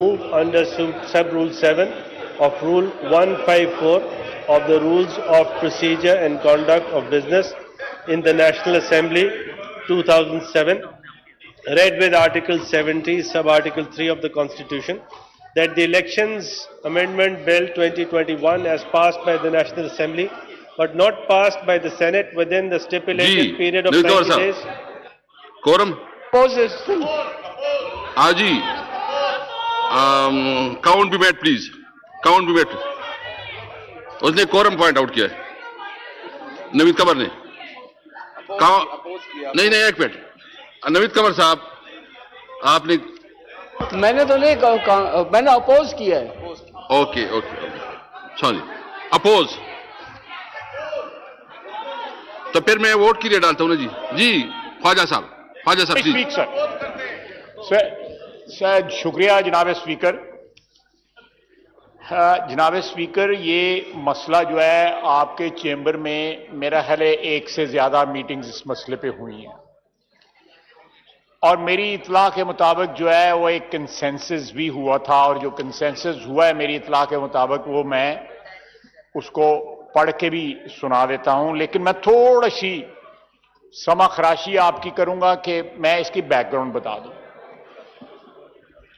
move under sub-rule 7 of Rule 154 of the Rules of Procedure and Conduct of Business in the National Assembly 2007, read with Article 70, Sub-Article 3 of the Constitution, that the Elections Amendment Bill 2021 as passed by the National Assembly but not passed by the Senate within the stipulated period of 90 days. Quorum? Opposes. Aji, count be met, please. Count be met. उसने quorum point out किया है, नवीद कमर ने. नहीं नहीं, एक minute. Naveed कमर साहब, आपने. मैंने तो नहीं कहा, मैंने अपोज किया है. Okay okay, sorry, oppose. तो फिर मैं वोट के लिए डालता हूं ना जी. जी ख्वाजा साहब जी. सर शुक्रिया जनाब स्पीकर. जनाब स्पीकर, ये मसला जो है आपके चेंबर में मेरा ख्याल है एक से ज्यादा मीटिंग्स इस मसले पे हुई हैं और मेरी इतला के मुताबिक जो है वो एक कंसेंसस भी हुआ था और जो कंसेंसस हुआ है मेरी इतला के मुताबिक वो मैं उसको पढ़ के भी सुना देता हूं, लेकिन मैं थोड़ी सी समाखराशी आपकी करूंगा कि मैं इसकी बैकग्राउंड बता दूं.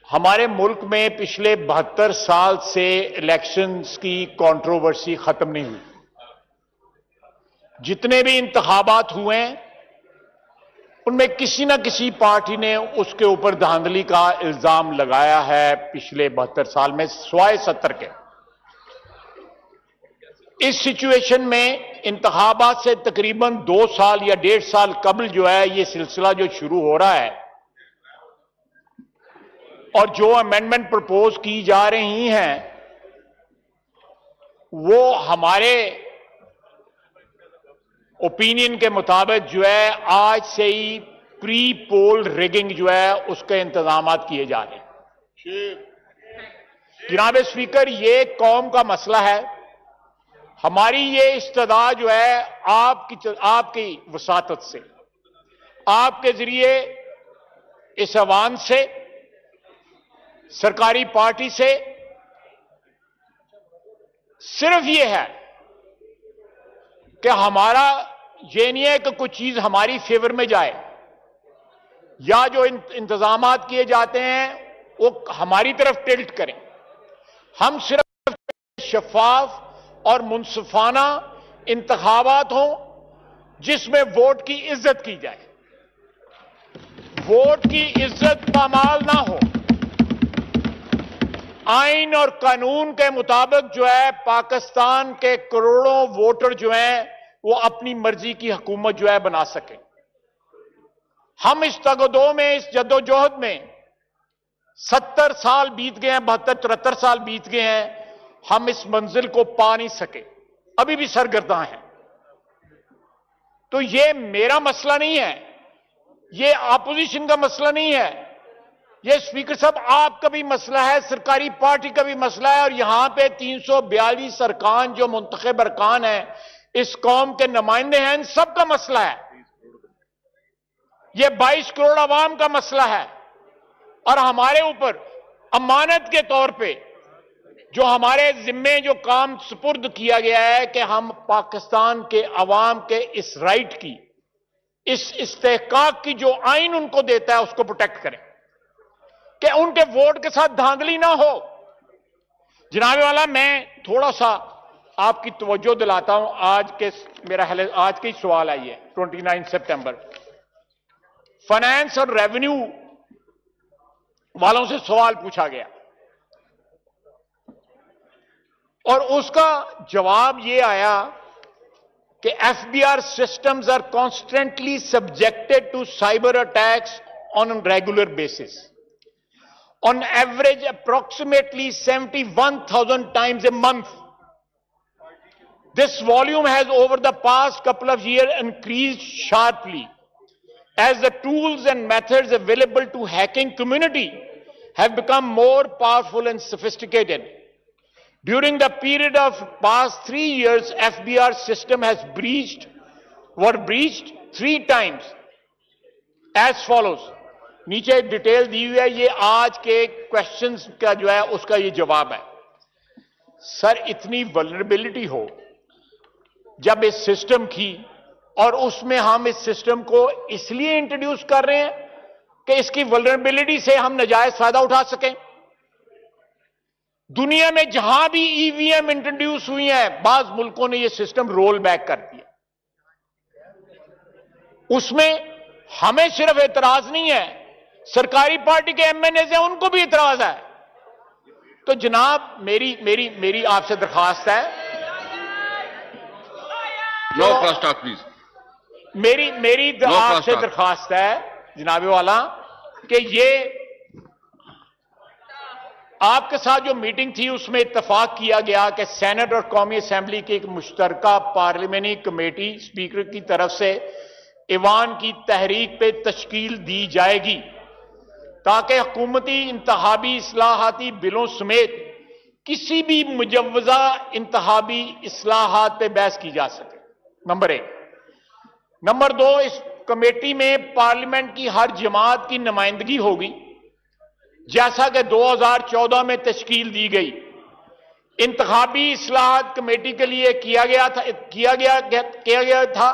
हमारे मुल्क में पिछले 72 साल से इलेक्शंस की कंट्रोवर्सी खत्म नहीं हुई. जितने भी इंतखाबात हुए हैं उनमें किसी ना किसी पार्टी ने उसके ऊपर धांधली का इल्जाम लगाया है पिछले 72 साल में, सिवाय 70 के. इस सिचुएशन में इंतखाबात से तकरीबन 2 साल या 1.5 साल कबल जो है ये सिलसिला जो शुरू हो रहा है और जो अमेंडमेंट प्रपोज की जा रही हैं वो हमारे ओपिनियन के मुताबिक जो है आज से ही प्री पोल रिगिंग जो है उसके इंतजाम किए जा रहे हैं. जनाब स्पीकर, ये कौम का मसला है. हमारी ये इस्तदा जो है आपकी वसातत से, आपके जरिए इस अवाम से, सरकारी पार्टी से सिर्फ ये है कि हमारा ये नहीं है कि कुछ चीज हमारी फेवर में जाए या जो इंतजामात किए जाते हैं वो हमारी तरफ टिल्ट करें. हम सिर्फ शफाफ और मुनसिफाना इंतखाबात हों जिसमें वोट की इज्जत की जाए. वोट की इज्जत पामाल ना हो. आइन और कानून के मुताबिक जो है पाकिस्तान के करोड़ों वोटर जो हैं वो अपनी मर्जी की हुकूमत जो है बना सकें. हम इस तगदो में, इस जद्दोजहद में 70 साल बीत गए हैं, 72-73 साल बीत गए हैं, हम इस मंजिल को पा नहीं सके, अभी भी सरगर्दा हैं. तो ये मेरा मसला नहीं है, ये अपोजिशन का मसला नहीं है, ये स्पीकर साहब आपका भी मसला है, सरकारी पार्टी का भी मसला है और यहां पे 342 अरकान जो मुंतखब अरकान है, इस कौम के नुमाइंदे हैं, इन सबका मसला है. ये 22 करोड़ आवाम का मसला है और हमारे ऊपर अमानत के तौर पे जो हमारे जिम्मे जो काम सुपुर्द किया गया है कि हम पाकिस्तान के अवाम के इस राइट की, इस इस्तेहकाक की जो आइन उनको देता है उसको प्रोटेक्ट करें कि उनके वोट के साथ धांधली ना हो. जनाब वाला, मैं थोड़ा सा आपकी तवज्जो दिलाता हूं. आज के सवाल आई है 29 सितंबर. फाइनेंस और रेवेन्यू वालों से सवाल पूछा गया और उसका जवाब यह आया कि FBR systems are constantly subjected to cyber attacks on regular basis. On average, approximately 71,000 times a month. This volume has over the past couple of years increased sharply as the tools and methods available to hacking community have become more powerful and sophisticated. During the period of past 3 years, FBR system has breached 3 times as follows. नीचे detail दी हुई है, ये आज के questions का जो है उसका ये जवाब है। सर, इतनी वल्नरेबिलिटी हो जब इस सिस्टम की, और उसमें हम इस सिस्टम को इसलिए इंट्रोड्यूस कर रहे हैं कि इसकी वल्नरेबिलिटी से हम नाजायज फायदा उठा सकें। दुनिया में जहां भी ईवीएम इंट्रोड्यूस हुई है, बाज मुल्कों ने यह सिस्टम रोल बैक कर दिया। उसमें हमें सिर्फ एतराज नहीं है, सरकारी पार्टी के एमएनए हैं उनको भी एतराज है। तो जनाब मेरी आपसे दरखास्त है, नो क्रॉस टॉक प्लीज। मेरी आपसे दरखास्त है जनाबे वाला कि ये आपके साथ जो मीटिंग थी उसमें इत्तफाक किया गया कि सेनेट और कौमी असेंबली की एक मुश्तरका पार्लियामेंट्री कमेटी स्पीकर की तरफ से ईवान की तहरीक पे तश्कील दी जाएगी ताकि हुकूमती इंतहाबी इस्लाहाती बिलों समेत किसी भी मुजव्वजा इंतहाबी इस्लाहात पे बहस की जा सके। नंबर 1। नंबर 2, इस कमेटी में पार्लियामेंट की हर जमात की नुमाइंदगी होगी जैसा कि 2014 में तश्कील दी गई। इंतखाबी इस्लाहात कमेटी के लिए किया गया था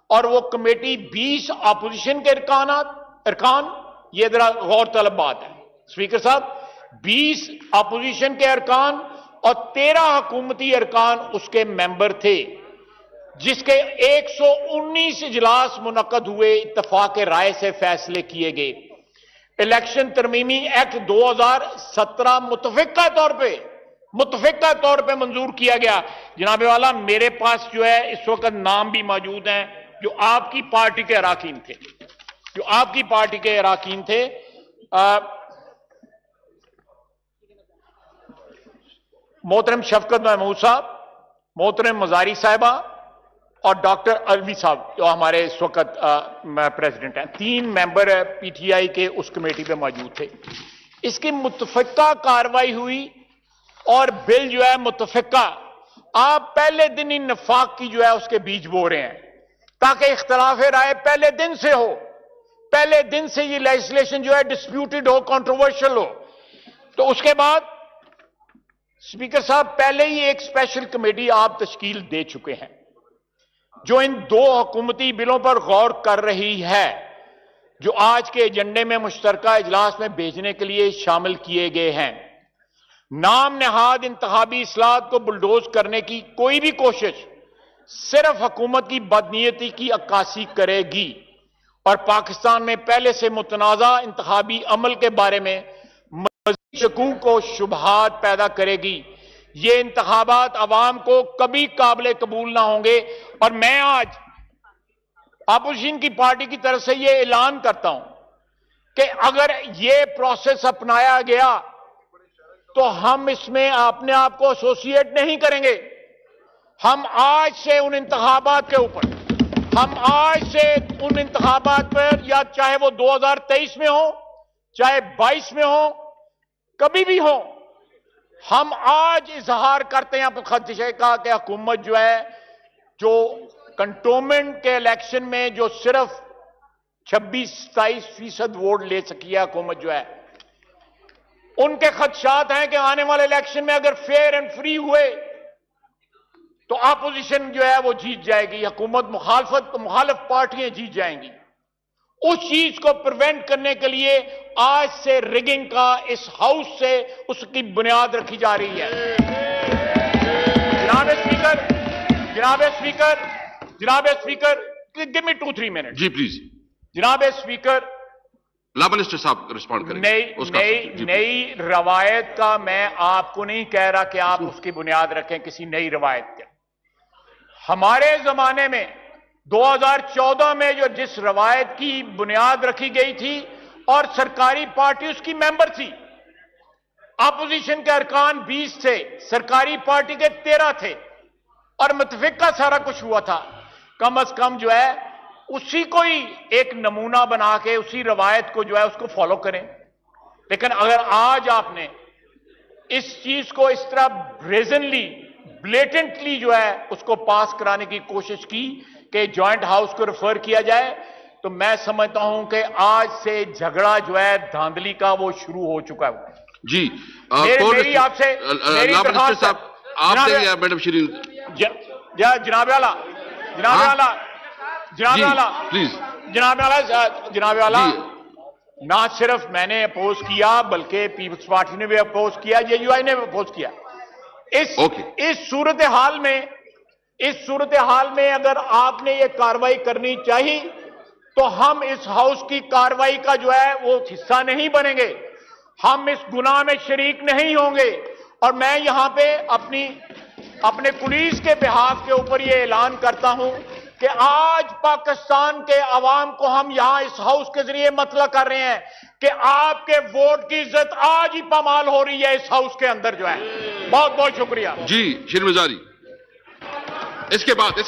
और वो कमेटी 20 अपोजिशन के अरकान, ये जरा गौर तलब बात है स्पीकर साहब, 20 अपोजिशन के अरकान और 13 हुकूमती अरकान उसके मेंबर थे, जिसके 119 इजलास मुनक्कद हुए, इत्तफाक राय से फैसले किए गए। इलेक्शन तरमीमी एक्ट 2017 मुतफिका तौर पे मंजूर किया गया। जनाबे वाला, मेरे पास जो है इस वक्त नाम भी मौजूद हैं जो आपकी पार्टी के अराकीन थे, मोहतरम शफकत महमूद साहब, मोहतरम मजारी साहिबा और डॉक्टर अलवी साहब जो हमारे इस वक्त प्रेसिडेंट हैं। 3 मेंबर पीटीआई के उस कमेटी पे मौजूद थे। इसकी मुतफिका कार्रवाई हुई और बिल जो है मुतफिका, आप पहले दिन ही नफाक की जो है उसके बीज बो रहे हैं ताकि इख्तलाफ राय पहले दिन से हो, पहले दिन से ये लेजिस्लेशन जो है डिस्प्यूटेड हो, कंट्रोवर्शियल हो। तो उसके बाद स्पीकर साहब, पहले ही एक स्पेशल कमेटी आप तश्कील दे चुके हैं जो इन 2 हुकूमती बिलों पर गौर कर रही है, जो आज के एजेंडे में मुश्तरका इजलास में भेजने के लिए शामिल किए गए हैं। नाम नहाद इंतखाबी इस्लाहात को बुलडोज करने की कोई भी कोशिश सिर्फ हुकूमत की बदनीयती की अक्कासी करेगी और पाकिस्तान में पहले से मुतनाज़ा इंतखाबी अमल के बारे में मज़ीद शकूक को शुबहात पैदा करेगी। ये इंतखाबात अवाम को कभी काबिल कबूल ना होंगे। और मैं आज अपोजिशन की पार्टी की तरफ से ये ऐलान करता हूं कि अगर ये प्रोसेस अपनाया गया तो हम इसमें अपने आप को एसोसिएट नहीं करेंगे। हम आज से उन इंतखाबात पर, या चाहे वो 2023 में हो, चाहे 22 में हो, कभी भी हो, हम आज इजहार करते हैं अपने खदशे का कि हुकूमत जो है, जो कंटोनमेंट के इलेक्शन में जो सिर्फ 26-27% वोट ले सकी है हुकूमत जो है, उनके खदशात हैं कि आने वाले इलेक्शन में अगर फेयर एंड फ्री हुए तो अपोजिशन जो है वो जीत जाएगी, हुकूमत मुखालिफ पार्टियां जीत जाएंगी। उस चीज को प्रिवेंट करने के लिए आज से रिगिंग का इस हाउस से उसकी बुनियाद रखी जा रही है। जनाब स्पीकर, गिव मी 2-3 मिनट। जी प्लीज। जनाब स्पीकर, ला मिनिस्टर साहब रिस्पॉन्ड करेंगे। नई रवायत का मैं आपको नहीं कह रहा कि आप उसकी बुनियाद रखें किसी नई रवायत के। हमारे जमाने में 2014 में जो जिस रवायत की बुनियाद रखी गई थी और सरकारी पार्टी उसकी मेंबर थी, अपोजिशन के अरकान 20 थे, सरकारी पार्टी के 13 थे और मुतफिका सारा कुछ हुआ था। कम अज कम जो है उसी को ही एक नमूना बना के उसी रवायत को जो है उसको फॉलो करें। लेकिन अगर आज आपने इस चीज को इस तरह ब्रेजनली, ब्लेटेंटली जो है उसको पास कराने की कोशिश की कि जॉइंट हाउस को रेफर किया जाए, तो मैं समझता हूं कि आज से झगड़ा जो है धांधली का वो शुरू हो चुका है। जी मेरी आपसे मेरी दरख्वास्त साहब आप देंगे या मैडम श्री जनाब वाला ना सिर्फ मैंने अपोज किया बल्कि पीपल्स पार्टी ने भी अपोज किया, जेयूआई ने भी अपोज किया। इस सूरत हाल में अगर आपने ये कार्रवाई करनी चाहिए तो हम इस हाउस की कार्रवाई का जो है वो हिस्सा नहीं बनेंगे, हम इस गुनाह में शरीक नहीं होंगे। और मैं यहां पे अपने पुलिस के बिहाफ के ऊपर ये ऐलान करता हूं कि आज पाकिस्तान के अवाम को हम यहां इस हाउस के जरिए मतला कर रहे हैं कि आपके वोट की इज्जत आज ही पामाल हो रही है इस हाउस के अंदर जो है। बहुत बहुत शुक्रिया। जी शिरमजारी। इसके बाद